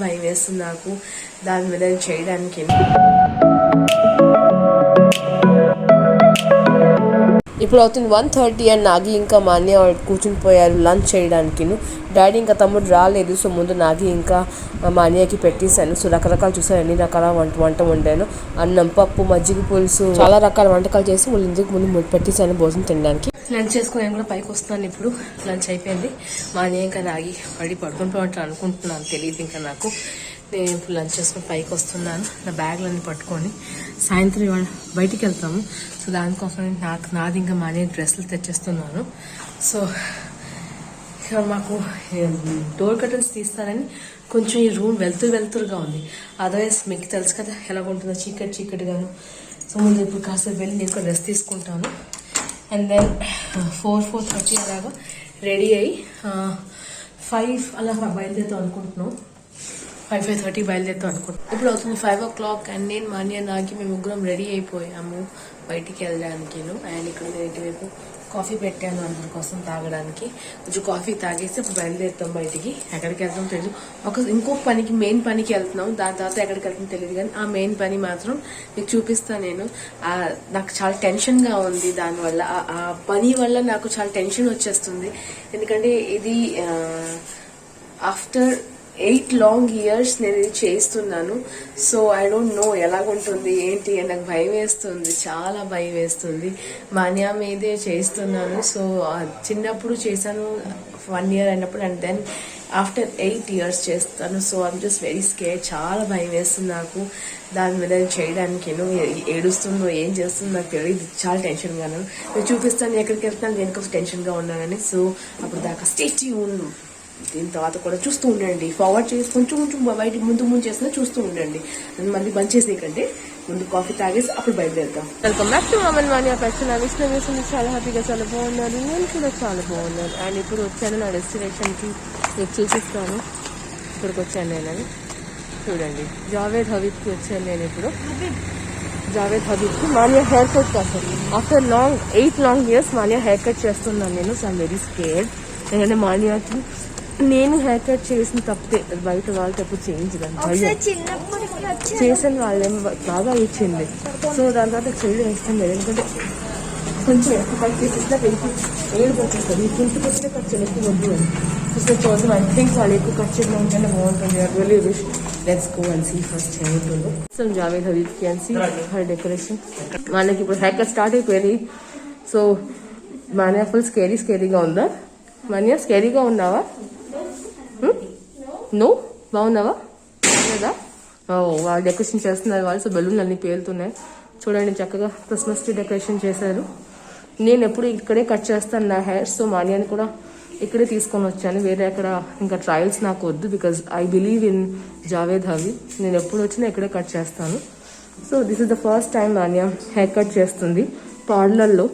భయం వేస్తుంది నాకు దాని మీద చేయడానికి. ఇప్పుడు అవుతుంది 1:30 అండ్ నాగి ఇంకా మా అన్నయ్య కూర్చుని పోయారు లంచ్ చేయడానికి. డాడీ ఇంకా తమ్ముడు రాలేదు. సో ముందు నాగి ఇంకా మా అన్నయ్యకి పెట్టేశాను. సో రకరకాలు చూసాను, ఎన్ని రకాల వంట వండాను. అన్నం, పప్పు, మజ్జిగ పులుసు, చాలా రకాల వంటకాలు చేసి వాళ్ళు ఇందుకు ముందు పెట్టేశాను భోజనం తినడానికి. లంచ్ చేసుకుని నేను కూడా పైకి వస్తున్నాను. ఇప్పుడు లంచ్ అయిపోయింది. మా అన్నయ్య ఇంకా నాగి పడుకుంటూ అనుకుంటున్నాను, తెలియదు ఇంకా నాకు. నేను ఇప్పుడు లంచ్ చేసుకుని పైకి వస్తున్నాను నా బ్యాగ్లన్నీ పట్టుకొని. సాయంత్రం ఇవాళ బయటికి వెళ్తాము. సో దానికోసం నాది ఇంకా మా అన్నయ్య డ్రెస్సులు తెచ్చేస్తున్నాను. సో మాకు డోర్ కర్టన్స్ తీస్తారని కొంచెం ఈ రూమ్ వెళ్తురుగా ఉంది. అదర్వైజ్ మీకు తెలుసు కదా ఎలా ఉంటుందో, చీకటిగాను. సో ముందు ఇప్పుడు కాసేపు వెళ్ళి నేను కూడా డ్రెస్ తీసుకుంటాను. అండ్ దెన్ 4:30 అలాగా రెడీ అయ్యి 5 అలా బయలుదేరుతాం అనుకుంటున్నాం. 5:30 బయలుదేరుతాం అనుకుంటున్నాం. ఇప్పుడు అవుతుంది 5 o'clock అండ్ నేను మా అన్నయ్య నాగి మేము ముగ్గురం రెడీ అయిపోయాము బయటికి వెళ్ళడానికి. అండ్ ఇక్కడ నేను ఇటువైపు కాఫీ పెట్టాను అందరి కోసం తాగడానికి. కొంచెం కాఫీ తాగేసి ఇప్పుడు బయలుదేరుతాం బయటికి. ఎక్కడికి వెళ్తాం తెలియదు. ఇంకొక పనికి, మెయిన్ పనికి వెళ్తున్నాం. దాని తర్వాత ఎక్కడికి వెళ్తాం తెలియదు, కానీ ఆ మెయిన్ పని మాత్రం మీకు చూపిస్తాను నేను. నాకు చాలా టెన్షన్గా ఉంది దానివల్ల. ఆ పని వల్ల నాకు చాలా టెన్షన్ వచ్చేస్తుంది. ఎందుకంటే ఇది ఆఫ్టర్ 8 long years నేను ఇది చేస్తున్నాను. సో ఐ డోంట్ నో ఎలాగుంటుంది ఏంటి అని నాకు భయం వేస్తుంది, చాలా భయం వేస్తుంది. మా అన్నయ్య మీదే చేస్తున్నాను. సో చిన్నప్పుడు చేశాను 1 year అయినప్పుడు, అండ్ దెన్ ఆఫ్టర్ 8 years చేస్తాను. So I'm just very scared. చాలా భయం వేస్తుంది నాకు దాని మీద చేయడానికి. ఏడుస్తుందో ఏం చేస్తుందో నాకు తెలియదు, చాలా టెన్షన్గాను. నేను చూపిస్తాను ఎక్కడికి వెళ్తాను, దేనికోసం టెన్షన్గా ఉన్నానని. సో అప్పుడు దాకా స్టే ట్యూన్. దీని తర్వాత కూడా చూస్తూ ఉండండి. ఫార్వర్డ్ చేసి కొంచెం బయటికి ముందు చేస్తున్నా చూస్తూ ఉండండి. మళ్ళీ బంద్ చేసేయకండి. ముందు కాఫీ తాగేసి అప్పుడు బయలుదేరుతాం. Welcome back to Aman Vani fashion. Vishnu చాలా హ్యాపీగా చాలా బాగున్నారు, నేను కూడా చాలా బాగున్నాను. అండ్ ఇప్పుడు వచ్చాను నా డెస్టినేషన్కి. మీకు చూపిస్తాను ఇక్కడికి వచ్చాను నేనని. చూడండి, జావేద్ హబీబ్కి వచ్చాను నేను ఇప్పుడు. జావేద్ హబీబ్కి మాన్యా హెయిర్ కట్ కోసం. After 8 long years Manya hair cut చేస్తున్నాను నేను. So I'm very scared. ఎందుకంటే మాన్యాకి నేను హెయిర్ కట్ చేసిన తప్పే, బయట వాళ్ళకి ఎప్పుడు చేయించడం చేసిన వాళ్ళేం బాగా ఇచ్చింది. సో దాని తర్వాత చేయడం ఇష్టం లేదు. ఎందుకంటే కొంచెం ఎక్కువ కట్ చేసేసినా ఏడు పట్టేస్తుంది. ఇంటికి వస్తే ఖర్చులు ఎక్కువ వద్దు అని. సో చూద్దాం. ఐ థింక్ వాళ్ళు ఎక్కువ కట్ చేయడం ఉంటేనే బాగుంటుంది. I really wish. Let's go and see first ఏముంటుందో. సో జావేద్ హబీబ్కి అండ్ సీ హర్ డెకరేషన్. మనకి ఇప్పుడు హెయిర్ కట్ స్టార్ట్ అయిపోయింది. సో మాన్యా ఫుల్ స్కేరీగా ఉందా? మాన్యా స్కేరీగా ఉన్నావా? నో, బాగున్నావా? లేదా? వాళ్ళు డెకరేషన్ చేస్తున్నారు వాళ్ళు. సో బెలూన్లు అన్నీ పేలుతున్నాయి. చూడండి, చక్కగా క్రిస్మస్ ట్రీ డెకరేషన్ చేశారు. నేను ఎప్పుడు ఇక్కడే కట్ చేస్తాను నా హెయిర్. సో మాన్యాని కూడా ఇక్కడే తీసుకొని వచ్చాను. వేరే ఎక్కడ ఇంకా ట్రయల్స్ నాకు వద్దు. Because I believe in Javed Habib. నేను ఎప్పుడు వచ్చినా ఇక్కడే కట్ చేస్తాను. So this is the first time Manya hair cut చేస్తుంది పార్లర్లో.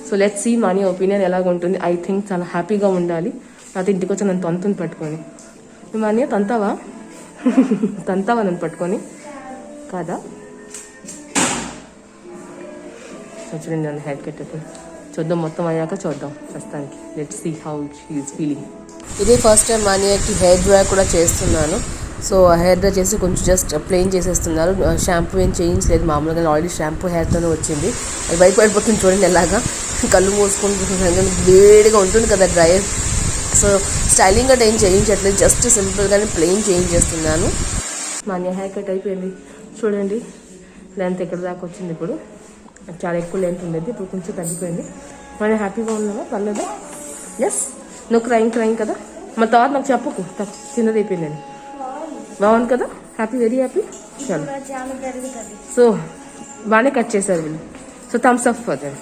So let's see Manya opinion ఎలాగుంటుంది. ఐ థింక్ చాలా హ్యాపీగా ఉండాలి. నాతో ఇంటికి వచ్చి నన్ను తంతుని పట్టుకొని. మాన్యా తంతావా నన్ను పట్టుకొని కాదా? చూడండి నన్ను హెయిర్ కట్ చూద్దాం, మొత్తం అయ్యాక చూద్దాం ప్రస్తుతానికి. Let's see how she is feeling. ఇదే ఫస్ట్ టైం మాన్యాకి హెయిర్ డ్రై కూడా చేస్తున్నాను. సో హెయిర్ డ్రై చేసి కొంచెం జస్ట్ ప్లెయిన్ చేసేస్తున్నారు. షాంపూ ఏం చేయించలేదు, మామూలుగా ఆల్రెడీ షాంపూ హెయిర్తోనే వచ్చింది. అది భయపడిపోతుంది. చూడండి ఎలాగా కళ్ళు మూసుకుంటుంది, వేడిగా ఉంటుంది కదా డ్రైయర్. సో స్టైలింగ్ గట్రా ఏం చేయించట్లేదు, జస్ట్ సింపుల్గానే ప్లెయిన్ చేయించేస్తున్నాను. మాన్యా హెయిర్ కట్ అయిపోయింది. చూడండి లెంత్ ఎక్కడ దాకా వచ్చింది. ఇప్పుడు చాలా ఎక్కువ లెంత్ ఉండేది, ఇప్పుడు కొంచెం తగ్గిపోయింది. మాన్యా హ్యాపీగా ఉన్నావా? పర్లేదా? ఎస్. నువ్వు క్రైంగ్ కదా? మా తర్వాత నాకు చెప్పకు చిన్నది అయిపోయిందని. బాగుంది కదా? Happy, very happy. చాలా. సో బాగానే కట్ చేశారు వీళ్ళు. So thumbs up for them.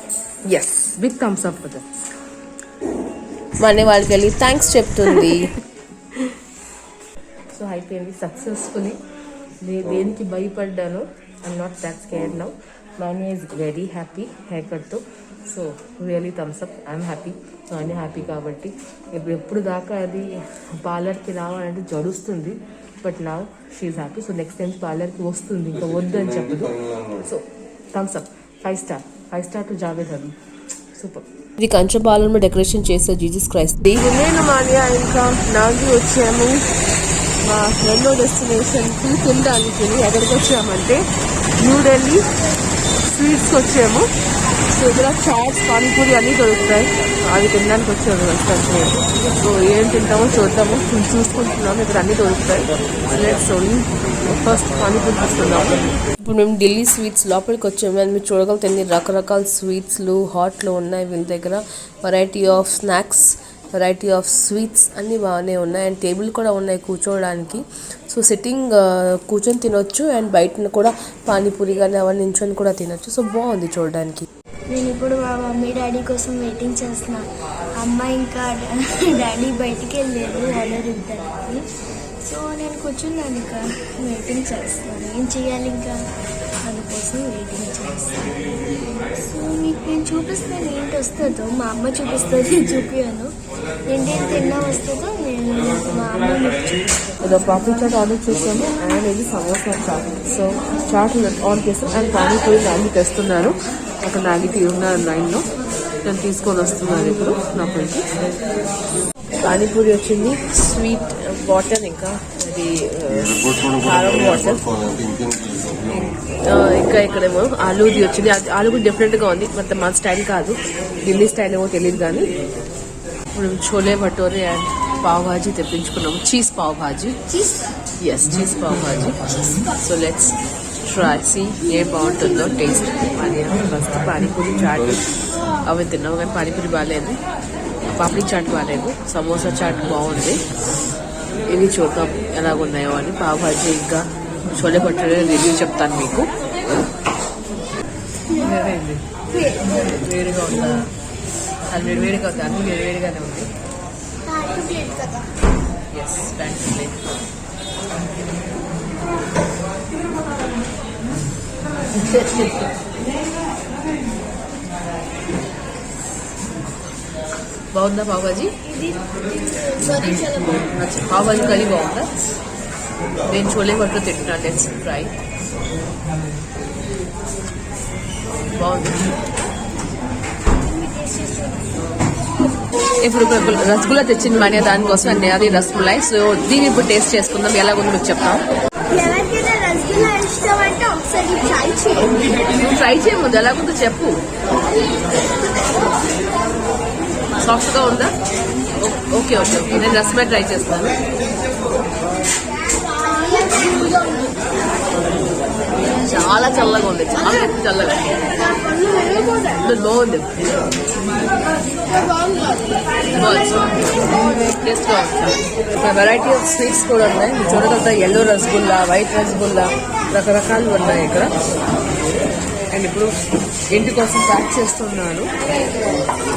Yes, big thumbs up for them. మన వాళ్ళకి వెళ్ళి థ్యాంక్స్ చెప్తుంది. సో అయిపోయింది సక్సెస్ఫుల్లీ. దేనికి భయపడ్డాను. I'm not that scared now. Manya is very happy hair కట్తో. So really thumbs up. I'm happy. Manya happy కాబట్టి. ఎప్పుడు దాకా అది పార్లర్కి రావాలంటే జడుస్తుంది. But now she's happy. So next time పార్లర్కి వస్తుంది, ఇంకా వద్దు అని చెప్పదు. So thumbs up. 5 star to Javed Habib. Super. ఇది కంచపాలెంలో డెకరేషన్ చేసే జీసస్ క్రైస్ట్. నేను మాన్యా ఇంకా నాగి వచ్చాము. మా రెండో డెస్టినేషన్కి తినడానికి ఎక్కడికి వచ్చామంటే న్యూఢిల్లీ స్వీట్స్కి వచ్చాము. సో ఇక్కడ చాట్స్ పానీపూరి అన్నీ దొరుకుతాయి. అవి తినడానికి వచ్చాము రెస్టారెంట్కి. సో ఏం తింటామో చూద్దాము, చూసుకుంటున్నాము. ఇక్కడ అన్నీ దొరుకుతాయి. లెట్స్ ఓన్లీ ఫస్ట్ పానీపూరి తీసుకుందాము. ఇప్పుడు మేము ఢిల్లీ స్వీట్స్ లోపలికి వచ్చాము. అండ్ మీరు చూడగలుగుతుంది రకరకాల స్వీట్స్లు హాట్లో ఉన్నాయి వీళ్ళ దగ్గర. Variety of snacks, variety of sweets అన్నీ బాగానే ఉన్నాయి. అండ్ టేబుల్ కూడా ఉన్నాయి కూర్చోవడానికి. సో సిట్టింగ్ కూర్చొని తినొచ్చు. అండ్ బయట కూడా పానీపూరి కానీ అవన్నీ నించొని కూడా తినొచ్చు. సో బాగుంది చూడడానికి. నేను ఇప్పుడు మా మమ్మీ డాడీ కోసం వెయిటింగ్ చేస్తున్నా. అమ్మ ఇంకా డాడీ బయటికి వెళ్ళారు ఆర్డర్ ఇద్దరికి. సో నేను కూర్చున్నాను ఇంకా వెయిటింగ్ చేస్తున్నాను. ఏం చేయాలి ఇంకా అందుకోసం వెయిటింగ్ చేస్తాను. సో మీకు నేను చూపిస్తాను ఏంటి వస్తుందో. మా అమ్మ చూపిస్తుంది, చూపించాను. ఏంటేం తిన్నా వస్తుందో నేను మా అమ్మ మీకు చూపిస్తాను. పాపీ చాట్ ఆర్డర్ చేసాము. అండ్ ఇది సమోసా చాట్. సో చాట్ ఆర్డర్ చేస్తాం. అండ్ పానీపూరి మ్యాగీ తెస్తున్నారు. అక్కడ మ్యాగీ ఉన్నారు లైన్లో. నేను తీసుకొని వస్తున్నాను ఇప్పుడు లోపలికి. పానీపూరి వచ్చింది, స్వీట్ వాటర్, ఇంకా అది కారం వాటర్, ఇంకా ఇక్కడేమో ఆలూది వచ్చింది. అది ఆలు కూడా డిఫరెంట్గా ఉంది, మొత్తం మన స్టైల్ కాదు, ఢిల్లీ స్టైల్ ఏమో తెలియదు. కానీ ఇప్పుడు చోలే భటోరే అండ్ పావ్ భాజీ తెప్పించుకున్నాము. Cheese pav bhaji. Yes, cheese pav bhaji. So let's try see ఏ బాగుంటుందో టేస్ట్. అది ఫస్ట్ పానీపూరి చాట్ అవి తిన్నాము, కానీ పానీపూరి బాగాలేదు, పాపడీ చాట్ బాగాలేదు, సమోసా చాట్ బాగుంది. ఇవి చూద్దాం ఎలాగున్నాయో అని. పావ్ భాజీ ఇంకా చోలే భటోరే రివ్యూ చెప్తాను మీకు. వేడిగా ఉందా? అది వేడిగా ఉంది, అన్ని వేడిగానే ఉంది. ఎస్, ప్యాంట్ ప్లేట్. బాగుందా పావ్ భాజీ? పావ్ భాజీ కర్రీ బాగుందా? నేను చోలే భటోరే తింటున్నా. Let's fry. బాగుంది. ఇప్పుడు రసగుల్లా తెచ్చింది మనీ దానికోసం అండి, అది రసగుల్లా. సో దీన్ని ఇప్పుడు టేస్ట్ చేసుకుందాం, ఎలాగుందో మీకు చెప్తాం. ట్రై చేయముందు ఎలాగుందో చెప్పు. సాఫ్ట్గా ఉందా? ఓకే ఓకే ఓకే, నేను రసమై ట్రై చేస్తాను. చాలా చల్లగా ఉంది, చాలా చల్లగా బాగుంది. టేస్ట్గా ఉంది. వెరైటీ ఆఫ్ స్వీట్స్ కూడా ఉన్నాయి. చూడగలుగుతా ఎల్లో రసగుల్లా, వైట్ రసగుల్లా, రకరకాలు ఉన్నాయి ఇక్కడ. అండ్ ఇప్పుడు ఇంటి కోసం ప్యాక్ చేస్తున్నాను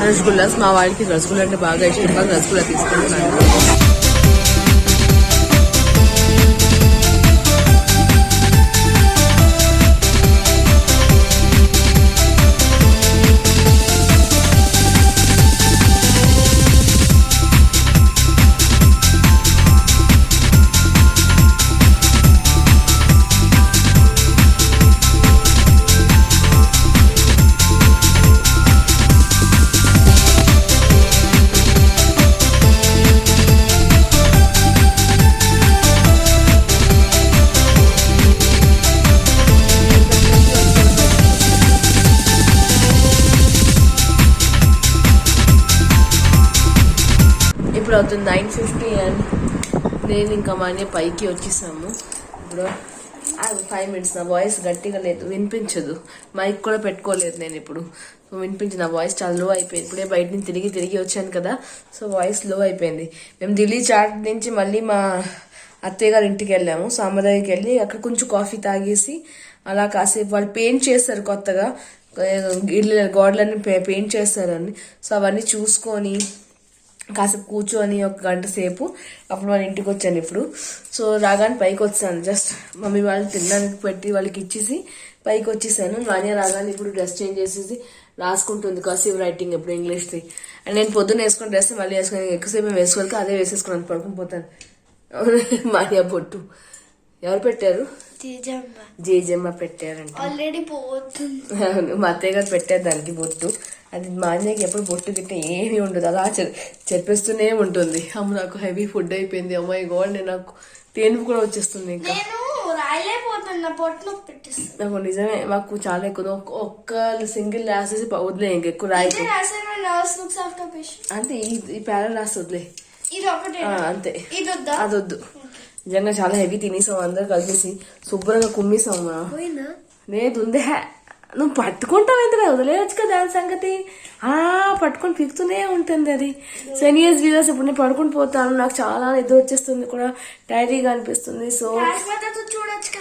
రసగుల్లాస్. మా వాడికి రసగుల్లా అంటే బాగా ఇష్టం, బాగా రసగుల్లా తీసుకుంటున్నాను. ఇప్పుడు అవుతుంది 9:50 అండ్ నేను ఇంకా మనీ పైకి వచ్చేసాము. ఇప్పుడు 5 minutes. నా వాయిస్ గట్టిగా లేదు, వినిపించదు. మైక్ కూడా పెట్టుకోలేదు నేను ఇప్పుడు. సో వినిపించింది, నా వాయిస్ చాలా లో అయిపోయింది. ఇప్పుడే బయట నుంచి తిరిగి వచ్చాను కదా, సో వాయిస్ లో అయిపోయింది. మేము ఢిల్లీ చాట్ నుంచి మళ్ళీ మా అత్తయ్య గారి ఇంటికి వెళ్ళాము. సాంబదాయికి వెళ్ళి అక్కడ కొంచెం కాఫీ తాగేసి అలా కాసేపు వాళ్ళు పెయింట్ చేస్తారు కొత్తగా, ఇల్లు గోడలన్నీ పెయింట్ చేస్తారని. సో అవన్నీ చూసుకొని కాసేపు కూర్చొని 1 గంట సేపు అప్పుడు వాళ్ళ ఇంటికి వచ్చాను ఇప్పుడు. సో రాగానే పైకి వచ్చాను, జస్ట్ మమ్మీ వాళ్ళు తినడానికి పెట్టి వాళ్ళకి ఇచ్చేసి పైకి వచ్చేసాను. నాణ్య రాగానే ఇప్పుడు డ్రెస్ చేంజ్ చేసేసి రాసుకుంటుంది కర్సివ్ రైటింగ్ ఇప్పుడు ఇంగ్లీష్ది. అండ్ నేను పొద్దున్న వేసుకుని డ్రెస్ మళ్ళీ వేసుకుని ఎక్కువసేపు వేసుకోవాలి, అదే వేసేసుకున్నాను, పడుకుని పోతాను. మాన్యా బొట్టు ఎవరు పెట్టారు? జేజమ్మ పెట్టారంట. ఆల్రెడీ పోతుంది. అవును, మా అత్తయ్య గారు పెట్టారు దానికి బొట్టు. అది మా అన్నయ్యకి ఎప్పుడు బొట్టు గిట్ట ఏమీ ఉండదు, అలా చెప్పేస్తూనే ఉంటుంది. అమ్మ నాకు హెవీ ఫుడ్ అయిపోయింది, అమ్మాయి గోడ్ నేను నాకు తేనుపు కూడా వచ్చేస్తుంది ఇంకా. నేను రాయలేకపోతున్నా, పొట్టు నొప్పి పెట్టేస్తాను. నాకు నిజమే, మాకు చాలా ఎక్కువ. ఒక్క సింగిల్ రాసేసి వదిలే, ఇంకెక్కువ రాయకు. అంతే, ఈ పేర రాసి వదిలే. ఇది ఒకటే అంతే, ఇది వద్దా? అది వద్దు. నిజంగా చాలా హెవీ తినేసాం, అందరు కలిసేసి శుభ్రంగా కుమ్మేసాం. లేదు ఉందే, నువ్వు పట్టుకుంటావు ఎందుకు, వదిలేయచ్చు కదా దాని సంగతి. పట్టుకొని పీకుతూనే ఉంటుంది అది. సెనియర్స్ వీవర్స్ ఇప్పుడు నేను పడుకుని పోతాను, నాకు చాలా నిద్ర వచ్చేస్తుంది కూడా, టైరీగా అనిపిస్తుంది. సో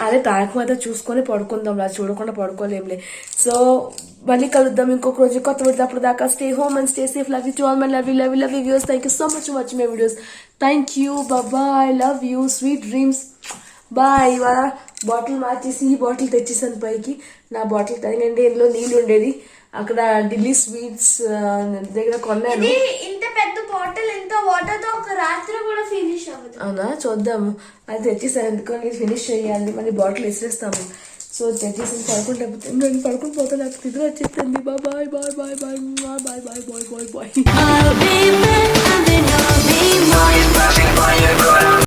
అదే తారక మాత చూసుకొని పడుకుందాం, అలా చూడకుండా పడుకోలేంలే. సో మళ్ళీ కలుద్దాం ఇంకొక రోజు కొత్త వీడియో. అప్పుడు దాకా stay home and stay safe. Love you to all my love you views. Thank you so much for watching my videos. Thank you, bye, love you, sweet dreams, bye. ఇవాళ bottle మార్చేసి ఈ bottle తెచ్చేసాను పైకి. నా bottle తగినండి, ఇందులో నీళ్ళు ఉండేది. అక్కడ Delhi sweets దగ్గర కొన్నాను. ఇంత పెద్ద బాటిల్, ఇంత వాటర్ తో ఒక రాత్రి కూడా ఫినిష్ అవ్వదు. అవునా, చూద్దాము. అది తెచ్చేసాను, ఎందుకని ఫినిష్ చేయాలి, మళ్ళీ బాటిల్ విసిరేస్తాము. సో తెచ్చేసి పడుకుంటే నేను పడుకుని పోతాను, నాకు నిద్ర వచ్చేస్తుంది. Bye bye bye bye bye bye bye bye bye bye bye.